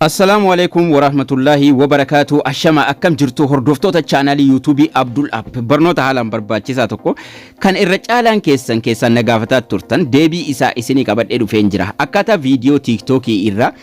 Assalamu alaikum warahmatullahi wabarakatuh. Ashama akkam jirtu hordoftoota channel YouTube Abdul App. Barnoota haalaan barbaachisaa tokko kan irra caalaan keessan nagaafataa turtan deebii isaa isinii qabadhee dhufeen jira. Akkaataa viidiyoo TikTok irra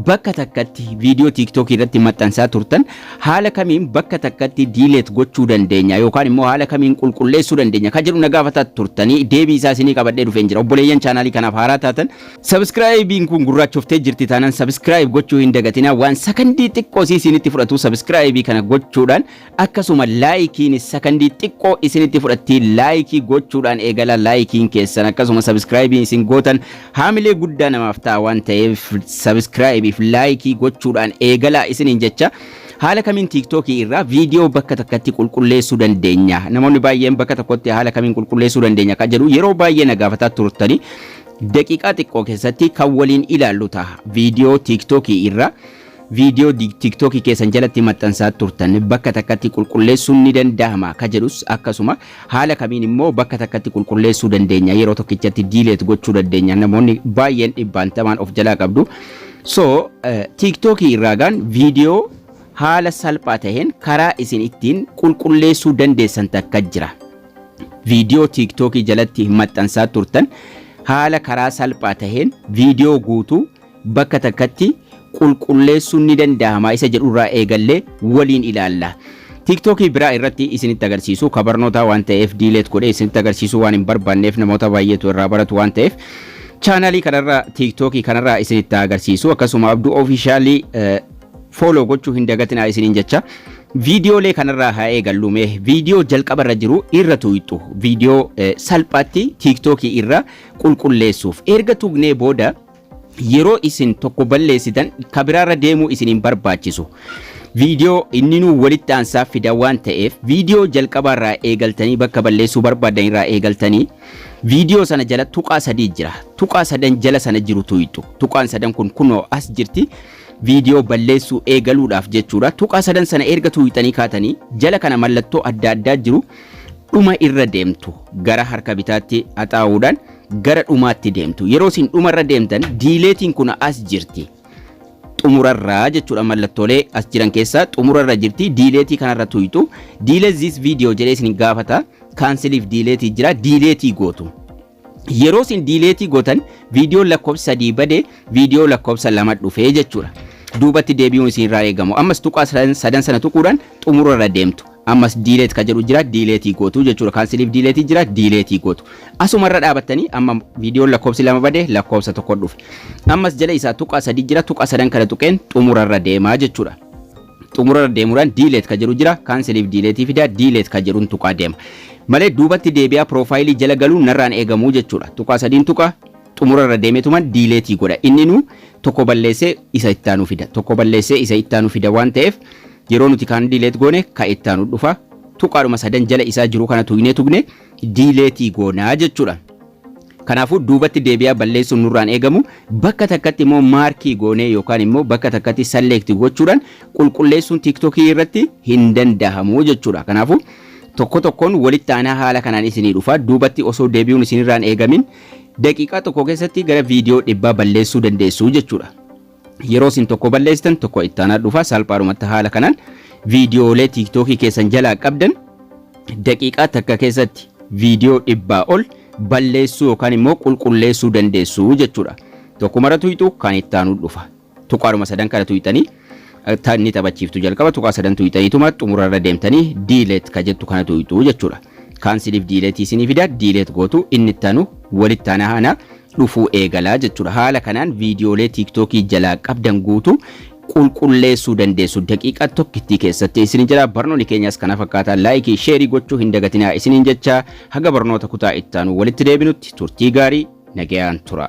bakka takkatti viidiyoo TikTok irratti maxxansaa turtan haala kamiin bakka takkatti delete gochuu dandeenya yookaan immoo haala kamiin qulqulleessuu dandeenya ka jedhu nagaafataa turtanii deebii isaa isinii qabadhee dhufeen jira. Obboleeyyan channel kanaaf haaraa taatan subscribe kun gurraachoftee jirti taanaan subscribe gochuu hin dagatinaa waan sakandii xiqqoo isinitti fudhatu subscribe kana gochuudhaan akkasuma like sakandii xiqqoo isinitti fudhatti like gochuudhaan eegala like keessan akkasuma subscribe isin gootan haamilee guddaa namaaf ta'a waan ta'eef subscribe if like gochuudhaan eegala isiniin jecha haala kamiin TikTok irra viidiyoo bakka takkatti qulqulleessuu dandeenya namoonni baay'een bakka tokkotti haala kamiin qulqulleessuu dandeenya ka jedhu yeroo baay'ee nagaafataa turtanii daqiiqaa xiqqoo keessatti kan waliin ilaallu ta'a viidiyoo TikTok irra viidiyoo TikTok keessan jalatti maxxansaa turtan bakka takkatti qulqulleessuun ni danda'ama ka jedhus akkasuma haala kamiin immoo bakka takkatti qulqulleessuu dandeenya yeroo tokkichatti delete gochuu dandeenya namoonni baay'een dhibbantamaan of jalaa qabdu. So TikTok irraagaan viidiyoo haala salphaa taheen karaa isin ittiin qulqulleessuu dandeessan takka jira. Viidiyoo TikTok jalatti maxxansaa turtan haala karaa salphaa taheen viidiyoo guutuu bakka takkatti qulqulleessuun ni danda'ama isa jedhurraa eegallee waliin ilaalla. TikTok biraa irratti isinitti agarsiisu kabarnoota waan ta'eef delete godhee isinitti agarsiisu waan hin barbaanneef namoota baay'eetu irraa baratu waan ta'eef channel kanarra TikTok kanarra isinitti agarsiisu akkasuma Abduu officially follow gochuu hin dagatinaa isiniin jecha viidiyoolee kanarra haa eegallume viidiyoo jalqabarra jiru irra tuqxu viidiyoo salphaatti TikTok irra qulqulleessuuf erga tuqnee booda yeroo isin tokko balleessitan kabiraarra deemuu isiniin barbaachisu viidiyoo inni nu walitti aansaa fida waan ta'eef viidiyoo jalqabarraa eegaltanii bakka balleessuu barbaadan irraa eegaltanii viidiyoo sana jala tuqaa sadii jira tuqaa sadan jala sana jiru tuqxu tuqaan sadan kun kunoo as jirti viidiyoo balleessuu eegaluudhaaf jechuudha tuqaa sadan sana erga tuqxanii kaatanii jala kana mallattoo adda addaa jiru dhuma irra deemtu gara harka bitaatti axaa'uudhaan gara dhumaatti deemtu yeroo isin dhumarra deemtan diileetiin kun as jirti xumurarraa jechuudha mallattoolee as jiran keessaa xumurarra jirti diileetii kanarra tuqxu delete this video jedhee isin gaafata canceliif diileetii jira diileetii gootu yeroo isin diileetii gootan viidiyoo lakkoofsa 3 bade viidiyoo lakkoofsa 2 dhufee jechuudha duubatti deebi'uun isin irraa eegamu ammas tuqaa sadan sana tuquudhaan xumurarra deemtu ammas delete ka jedhu jira diileetii gootu jechuudha canceliif diileetii jira diileetii gootu asumarra dhaabattanii amma viidiyoo lakkoofsi 2 bade lakkoofsa 1 dhufe ammas jala isaa tuqaa 3 jira tuqaa sadan kana tuqeen xumurarra deemaa jechuudha xumurarra deemuudhaan delete ka jedhu jira canceliif diileetii fida delete ka jedhuun tuqaa deema malee duubatti deebi'aa profaayilii jala galuun narraan eegamuu jechuudha tuqaa sadiin tuqaa xumurarra deemetuman diileetii godha inni nu tokko balleessee isa ittaanu fida tokko balleessee isa ittaanu fida waan ta'eef yeroo nuti kan delete goone ka ittaanu dhufa tuqaadhuma sadan jala isaa jiru kana tuqne diileetii goonaa jechuudha. Kanaafuu duubatti deebi'aa balleessuun nurraan eegamu bakka takkatti immoo maarkii goonee yookaan immoo bakka takkatti select gochuudhaan qulqulleessuun TikTok irratti hin danda'amu jechuudha. Kanaafuu tokko tokkoon walitti aanaa haala kanaan isinii dhufa duubatti osoo deebi'uun isinirraan eegamin daqiiqaa tokko keessatti gara viidiyoo 100 balleessuu dandeessu jechuudha. Yeroo isin tokko balleessitan tokko ittaanaa dhufa salphaadhumatti haala kanaan viidiyoolee TikTok keessan jalaa qabdan daqiiqaa takka keessatti viidiyoo 100 ol balleessuu yookaan immoo qulqulleessuu dandeessu jechuudha. Tokkumarra tuqxu kan ittaanu dhufa tuqaadhuma sadan kana tuqxanii ni taphachiiftu jalqaba tuqaa sadan tuqxaniituma xumurarra deemtanii delete ka jettu kana tuqxu jechuudha. Canceliif diileetii isinii fida delete gootu inni ittaanu walitti aanaa dhufuu eegalaa jechuudha. Haala kanaan viidiyoolee TikTok jalaa qabdan guutuu qulqulleessuu dandeessu daqiiqaa tokkittii keessatti isin jala barnoonni keenyas kana fakkaata like share gochuu hin dagatinaa isiniin jecha haga barnoota kutaa ittaanu walitti deebinutti turtii gaarii nagayaan tura.